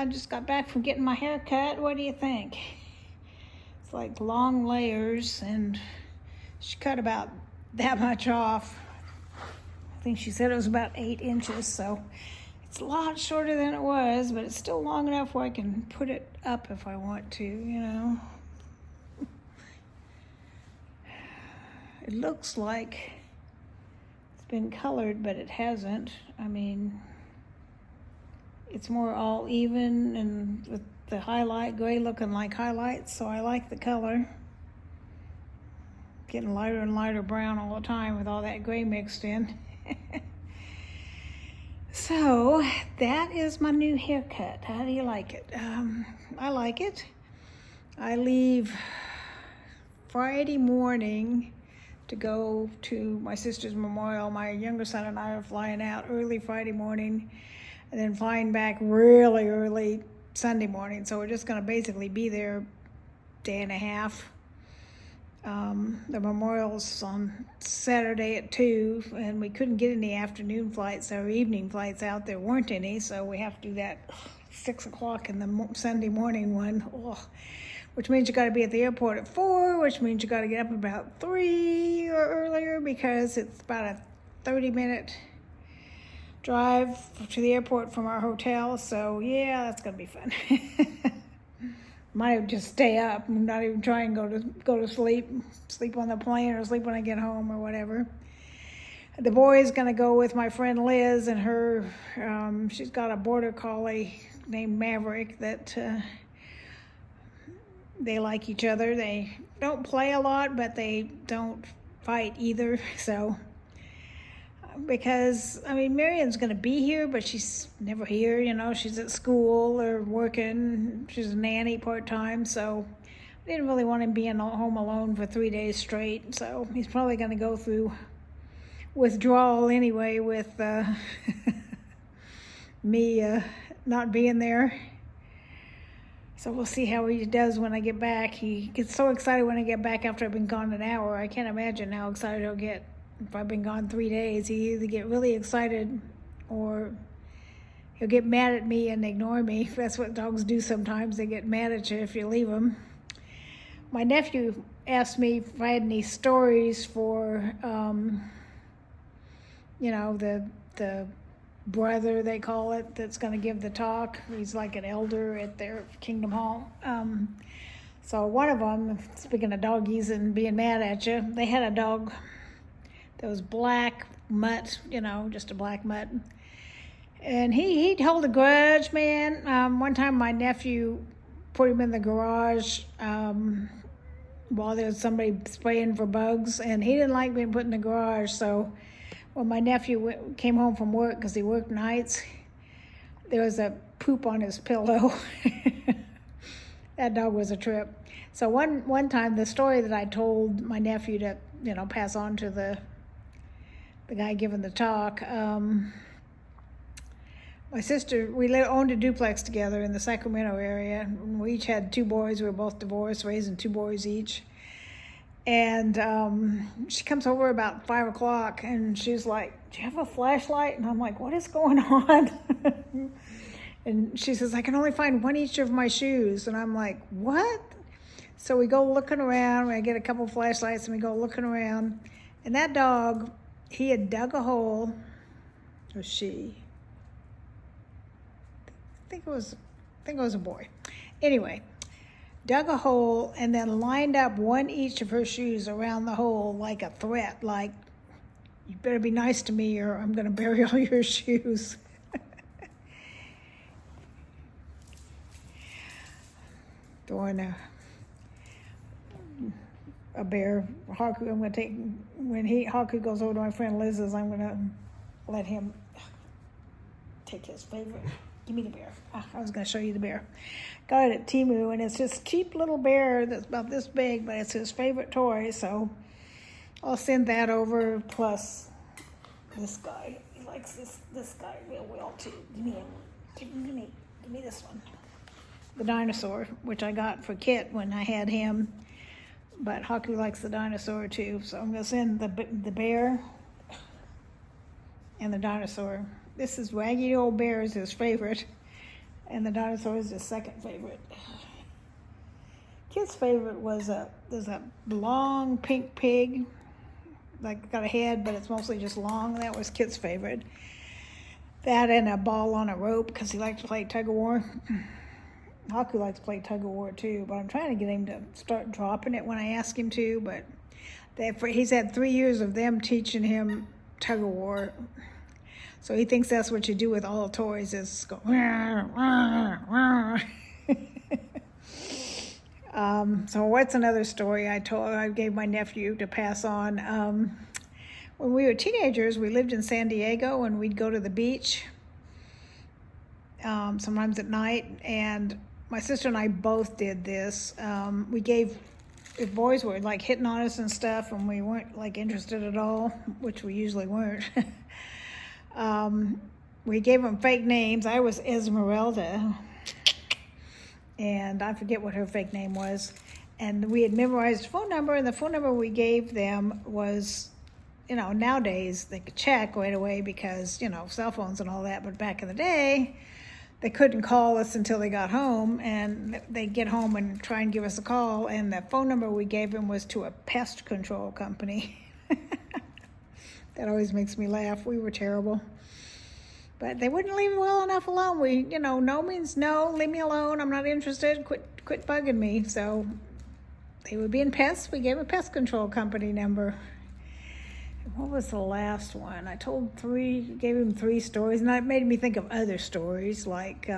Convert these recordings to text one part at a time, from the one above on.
I just got back from getting my hair cut. What do you think? It's like long layers, and she cut about that much off. I think she said it was about 8 inches, so it's a lot shorter than it was, but it's still long enough where I can put it up if I want to, you know. It looks like it's been colored, but it hasn't. I mean, it's more all even and with the highlight gray looking like highlights, so I like the color. Getting lighter and lighter brown all the time with all that gray mixed in. So that is my new haircut. How do you like it? I like it. I leave Friday morning to go to my sister's memorial. My younger son and I are flying out early Friday morning and then flying back really early Sunday morning. So we're just going to basically be there a day and a half. The memorial's on Saturday at 2, and we couldn't get any afternoon flights or evening flights out. There weren't any, so we have to do that 6 o'clock in the Sunday morning one. Which means you got to be at the airport at 4, which means you got to get up about 3 or earlier because it's about a 30-minute drive to the airport from our hotel. So yeah, that's gonna be fun. Might just stay up and not even try and go to sleep on the plane or sleep when I get home or whatever. The boy's gonna go with my friend Liz and her. She's got a border collie named Maverick that. They like each other. They don't play a lot, but they don't fight either. So, because, I mean, Marion's going to be here, but she's never here, you know. She's at school or working. She's a nanny part-time, so I didn't really want him being home alone for 3 days straight. So he's probably going to go through withdrawal anyway with me not being there. So we'll see how he does when I get back. He gets so excited when I get back after I've been gone an hour. I can't imagine how excited he'll get if I've been gone 3 days. He either get really excited or he'll get mad at me and ignore me. That's what dogs do sometimes. They get mad at you if you leave them. My nephew asked me if I had any stories for, you know, the brother, they call it, that's going to give the talk. He's like an elder at their Kingdom Hall. So one of them, speaking of doggies and being mad at you, they had a dog that was black mutt, you know, just a black mutt. And he'd hold a grudge, man. One time my nephew put him in the garage while there was somebody spraying for bugs, and he didn't like being put in the garage, so when my nephew came home from work, because he worked nights, there was a poop on his pillow. That dog was a trip. So one time, the story that I told my nephew to, you know, pass on to the guy giving the talk, my sister, we owned a duplex together in the Sacramento area. We each had 2 boys. We were both divorced, raising 2 boys each. And she comes over about 5 o'clock and she's like, "Do you have a flashlight?" And I'm like, "What is going on?" And she says, "I can only find 1 each of my shoes." And I'm like, "What?" So we go looking around. I get a couple flashlights and we go looking around. And that dog, he had dug a hole, or she. I think it was a boy. Anyway, dug a hole and then lined up 1 each of her shoes around the hole like a threat, like, "You better be nice to me or I'm going to bury all your shoes." Throwing a bear. Haku, I'm going to take, when Haku goes over to my friend Liz's, I'm going to let him take his favorite. Give me the bear. I was going to show you the bear. Got it at Temu, and it's this cheap little bear that's about this big, but it's his favorite toy, so I'll send that over, plus this guy. He likes this guy real well, too. Give me him. Give me this one. The dinosaur, which I got for Kit when I had him, but Haku likes the dinosaur, too, so I'm going to send the bear and the dinosaur. This is Raggedy Old Bear is his favorite. And the dinosaur is his second favorite. Kid's favorite was there's a long pink pig, like got a head, but it's mostly just long. That was Kid's favorite. That and a ball on a rope, because he likes to play tug of war. Haku likes to play tug of war too, but I'm trying to get him to start dropping it when I ask him to. But he's had 3 years of them teaching him tug of war. So he thinks that's what you do with all toys, is go, rah, rah, rah. So what's another story I gave my nephew to pass on? When we were teenagers, we lived in San Diego, and we'd go to the beach sometimes at night, and my sister and I both did this. If boys were like hitting on us and stuff, and we weren't like interested at all, which we usually weren't, we gave them fake names. I was Esmeralda, and I forget what her fake name was. And we had memorized a phone number, and the phone number we gave them was, nowadays they could check right away because, cell phones and all that. But back in the day, they couldn't call us until they got home, and they'd get home and try and give us a call. And the phone number we gave them was to a pest control company. That always makes me laugh. We were terrible. But they wouldn't leave me well enough alone. No means no. Leave me alone. I'm not interested. Quit bugging me. So they were being pests. We gave a pest control company number. What was the last one? I gave him 3 stories, and that made me think of other stories, like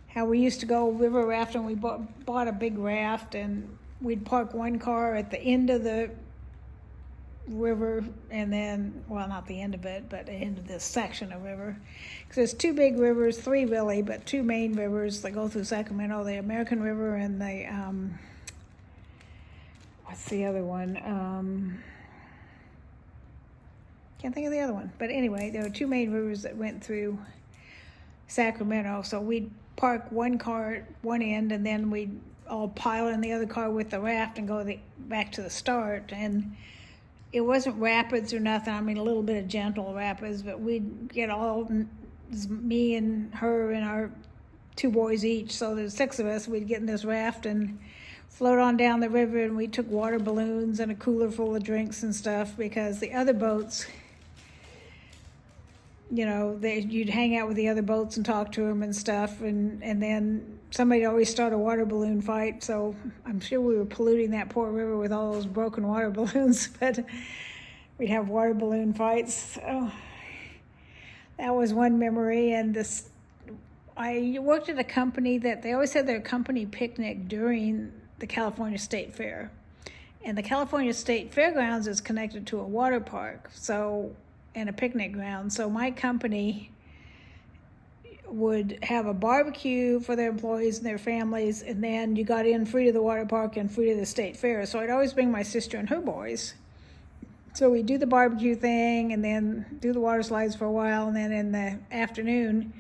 how we used to go river rafting. We bought a big raft, and we'd park one car at the end of the river, and then, well, not the end of it, but the end of this section of river. Because there's 2 big rivers, 3 really, but 2 main rivers that go through Sacramento, the American River and the, what's the other one? Can't think of the other one. But anyway, there were 2 main rivers that went through Sacramento. So we'd park one car at one end, and then we'd all pile in the other car with the raft and go back to the start. And it wasn't rapids or nothing. I mean, a little bit of gentle rapids, but we'd get me and her and our 2 boys each. So there's 6 of us. We'd get in this raft and float on down the river, and we took water balloons and a cooler full of drinks and stuff, because the other boats, you'd hang out with the other boats and talk to them and stuff, and then somebody'd always start a water balloon fight. So I'm sure we were polluting that poor river with all those broken water balloons, but we'd have water balloon fights. So that was one memory. And I worked at a company that they always had their company picnic during the California State Fair. And the California State Fairgrounds is connected to a water park, and a picnic ground. So my company would have a barbecue for their employees and their families, and then you got in free to the water park and free to the state fair. So I'd always bring my sister and her boys. So we'd do the barbecue thing, and then do the water slides for a while, and then in the afternoon,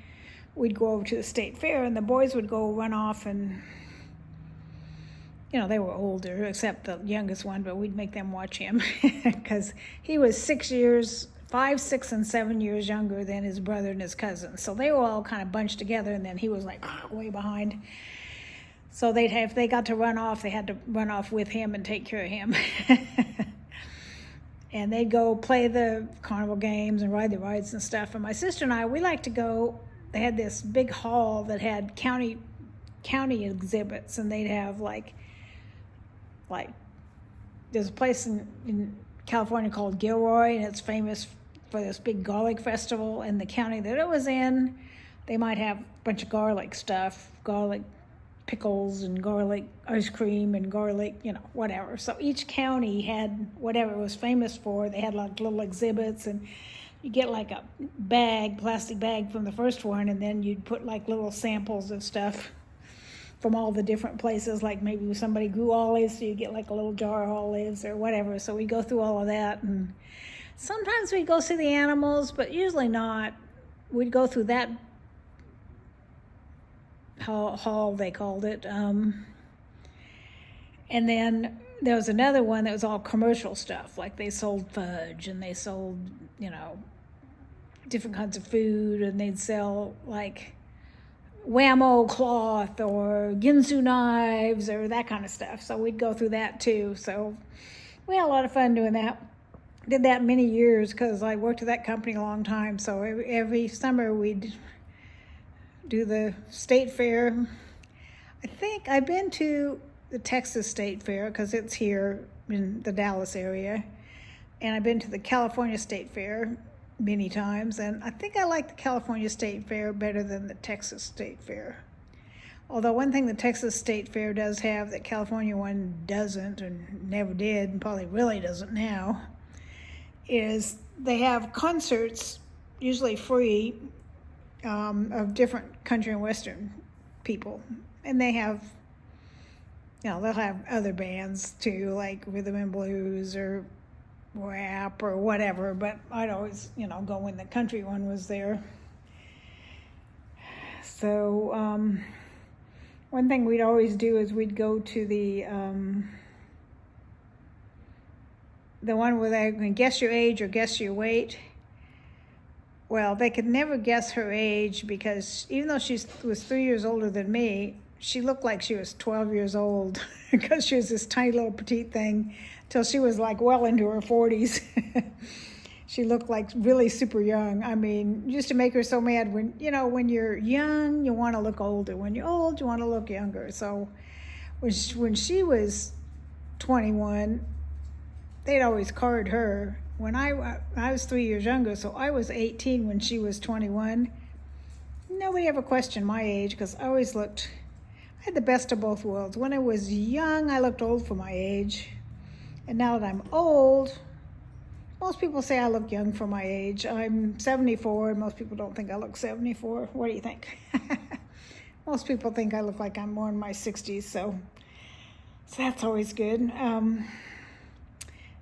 we'd go over to the state fair, and the boys would go run off, and they were older, except the youngest one, but we'd make them watch him because he was 5, 6, and 7 years younger than his brother and his cousins. So they were all kind of bunched together, and then he was like way behind. So if they got to run off, they had to run off with him and take care of him. And they'd go play the carnival games and ride the rides and stuff. And my sister and I, we like to go. They had this big hall that had county exhibits, and they'd have like there's a place in California called Gilroy, and it's famous for this big garlic festival. And the county that it was in, they might have a bunch of garlic stuff, garlic pickles and garlic ice cream and garlic, whatever. So each county had whatever it was famous for. They had like little exhibits, and you get like a plastic bag from the first one, and then you'd put like little samples of stuff from all the different places. Like maybe somebody grew olives, so you get like a little jar of olives or whatever. So we go through all of that, and sometimes we'd go see the animals, but usually not. We'd go through that hall, they called it. And then there was another one that was all commercial stuff. Like they sold fudge, and they sold, different kinds of food, and they'd sell like Whammo cloth or Ginsu knives or that kind of stuff. So we'd go through that too. So we had a lot of fun doing that. Did that many years because I worked at that company a long time. So every summer we'd do the state fair. I think I've been to the Texas State Fair because it's here in the Dallas area. And I've been to the California State Fair many times, and I think I like the California State Fair better than the Texas State Fair. Although one thing the Texas State Fair does have that California one doesn't, and never did, and probably really doesn't now, is they have concerts, usually free, of different country and western people. And they have, they'll have other bands too, like rhythm and blues or rap or whatever, but I'd always, go when the country one was there. So one thing we'd always do is we'd go to the one where they can guess your age or guess your weight. Well, they could never guess her age because even though she was 3 years older than me, she looked like she was 12 years old because she was this tiny little petite thing till she was like well into her 40s. She looked like really super young. I mean, used to make her so mad when you're young, you want to look older. When you're old, you want to look younger. So when she was 21, they'd always card her. When I was 3 years younger, so I was 18 when she was 21. Nobody ever questioned my age because I always looked, I had the best of both worlds. When I was young, I looked old for my age. And now that I'm old, most people say I look young for my age. I'm 74, and most people don't think I look 74. What do you think? Most people think I look like I'm more in my 60s, so that's always good.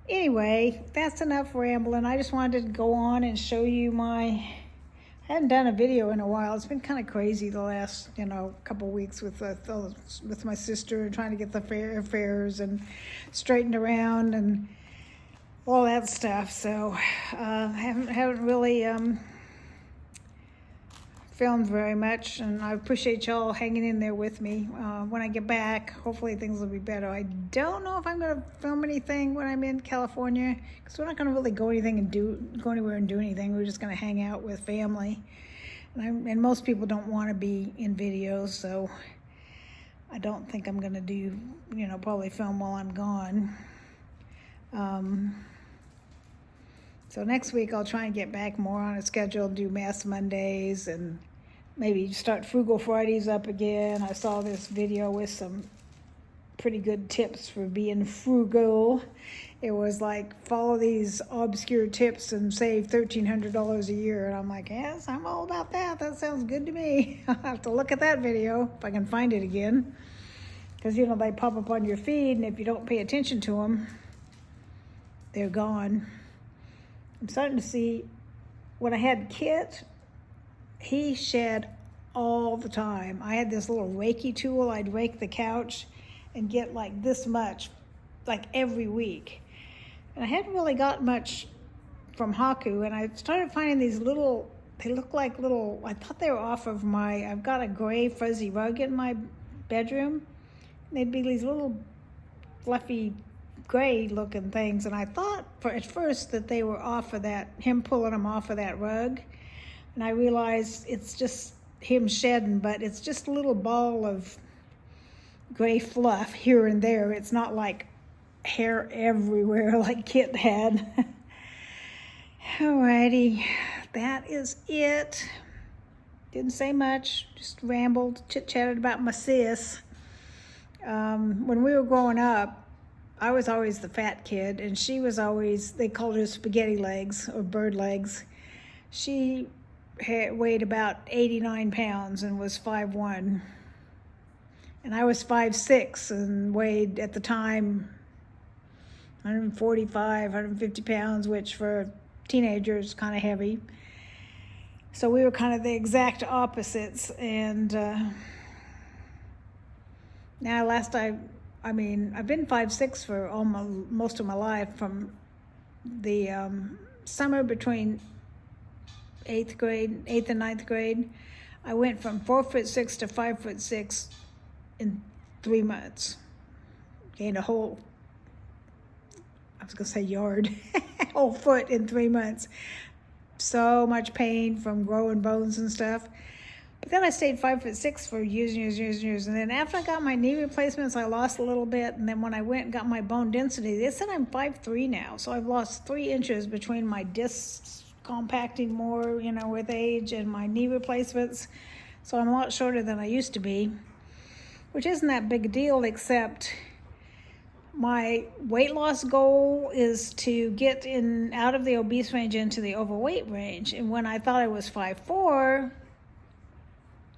Anyway, that's enough rambling. I just wanted to go on and show you I hadn't done a video in a while. It's been kind of crazy the last, couple weeks with my sister and trying to get the fairs and straightened around and all that stuff. So haven't really filmed very much, and I appreciate y'all hanging in there with me. When I get back, hopefully things will be better. I don't know if I'm going to film anything when I'm in California because we're not going to really go anywhere and do anything. We're just going to hang out with family, and most people don't want to be in videos, so I don't think I'm going to do, probably film while I'm gone. So next week I'll try and get back more on a schedule, do Mass Mondays, and maybe start Frugal Fridays up again. I saw this video with some pretty good tips for being frugal. It was like, follow these obscure tips and save $1,300 a year. And I'm like, yes, I'm all about that. That sounds good to me. I'll have to look at that video if I can find it again. Because, they pop up on your feed, and if you don't pay attention to them, they're gone. I'm starting to see, when I had Kit, he shed all the time. I had this little rakey tool. I'd rake the couch and get like this much, like every week. And I hadn't really got much from Haku, and I started finding these little, they look like little, I thought they were off of I've got a gray fuzzy rug in my bedroom. They'd be these little fluffy gray looking things, and I thought at first that they were off of that, him pulling them off of that rug, and I realized it's just him shedding, but it's just a little ball of gray fluff here and there. It's not like hair everywhere like Kit had. Alrighty, that is it. Didn't say much, just rambled, chit-chatted about my sis. When we were growing up, I was always the fat kid, and she was always, they called her spaghetti legs or bird legs. She weighed about 89 pounds and was 5'1". And I was 5'6" and weighed, at the time, 145, 150 pounds, which for teenagers kind of heavy. So we were kind of the exact opposites. And now I've been 5'6" for most of my life, from the summer between 8th and 9th grade. I went from 4'6" to 5'6" in 3 months. Gained a whole, I was gonna say yard, whole foot in 3 months. So much pain from growing bones and stuff. But then I stayed 5'6" for years. And then after I got my knee replacements, I lost a little bit. And then when I went and got my bone density, they said I'm 5'3" now. So I've lost 3 inches between my discs compacting more, with age, and my knee replacements. So I'm a lot shorter than I used to be, which isn't that big a deal, except my weight loss goal is to get out of the obese range into the overweight range. And when I thought I was 5'4",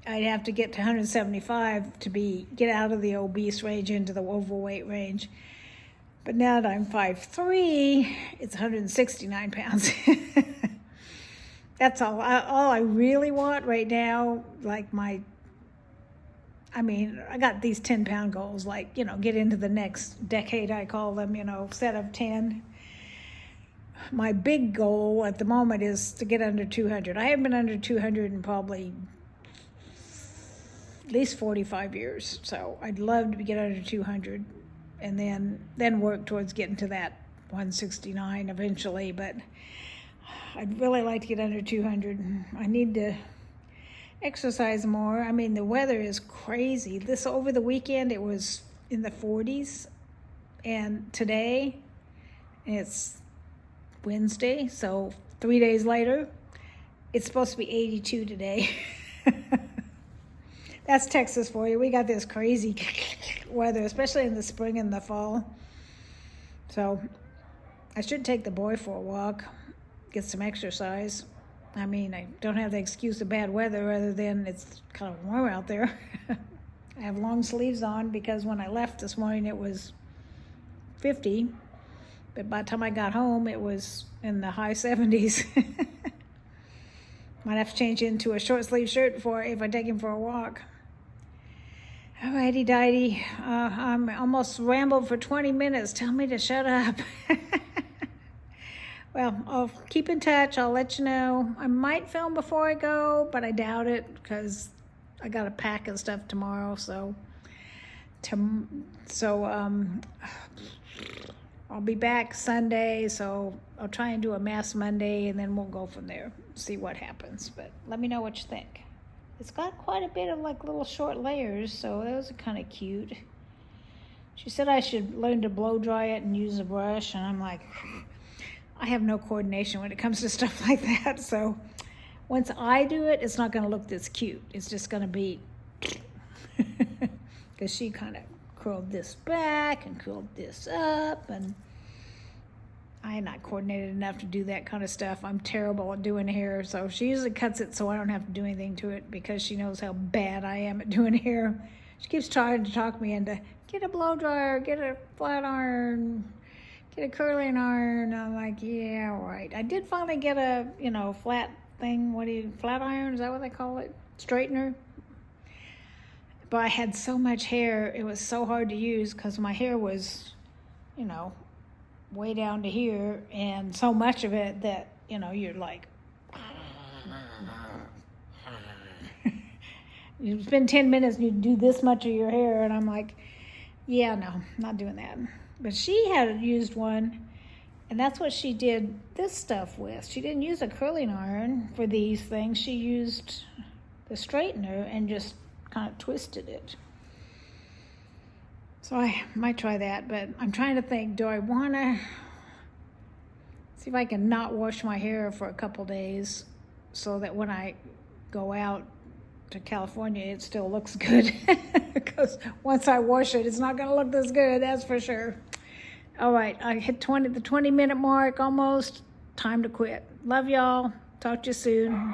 I'd have to get to 175 to get out of the obese range into the overweight range. But now that I'm 5'3", it's 169 pounds. That's all I really want right now. Like I got these 10-pound goals, get into the next decade, I call them, set of 10. My big goal at the moment is to get under 200. I haven't been under 200 in probably at least 45 years. So I'd love to get under 200 and then work towards getting to that 169 eventually. But I'd really like to get under 200. I need to exercise more. The weather is crazy. Over the weekend, it was in the 40s. And today, it's Wednesday, so 3 days later, it's supposed to be 82 today. That's Texas for you. We got this crazy weather, especially in the spring and the fall. So I should take the boy for a walk, get some exercise. I don't have the excuse of bad weather other than it's kind of warm out there. I have long sleeves on because when I left this morning it was 50, but by the time I got home it was in the high 70s. Might have to change into a short sleeve shirt if I take him for a walk. Alrighty, Dighty. I'm almost rambled for 20 minutes. Tell me to shut up. Well, I'll keep in touch. I'll let you know. I might film before I go, but I doubt it because I got to pack and stuff tomorrow. So I'll be back Sunday. So I'll try and do a Mass Monday, and then we'll go from there. See what happens. But let me know what you think. It's got quite a bit of little short layers, so those are kind of cute. She said I should learn to blow dry it and use a brush, and I'm like, I have no coordination when it comes to stuff like that. So once I do it, it's not going to look this cute. It's just going to be, because she kind of curled this back and curled this up, and I am not coordinated enough to do that kind of stuff. I'm terrible at doing hair, so she usually cuts it so I don't have to do anything to it because she knows how bad I am at doing hair. She keeps trying to talk me into, get a blow dryer, get a flat iron, get a curling iron. I'm like, yeah, right. I did finally get a, flat thing. Flat iron, is that what they call it? Straightener. But I had so much hair, it was so hard to use because my hair was, way down to here, and so much of it that, you're like, you spend 10 minutes and you do this much of your hair, and I'm like, yeah, no, not doing that. But she had used one, and that's what she did this stuff with. She didn't use a curling iron for these things. She used the straightener and just kind of twisted it. So I might try that, but I'm trying to think, do I want to see if I can not wash my hair for a couple days so that when I go out to California, it still looks good. Because once I wash it, it's not going to look this good, that's for sure. All right, I hit the 20-minute mark almost. Time to quit. Love y'all. Talk to you soon.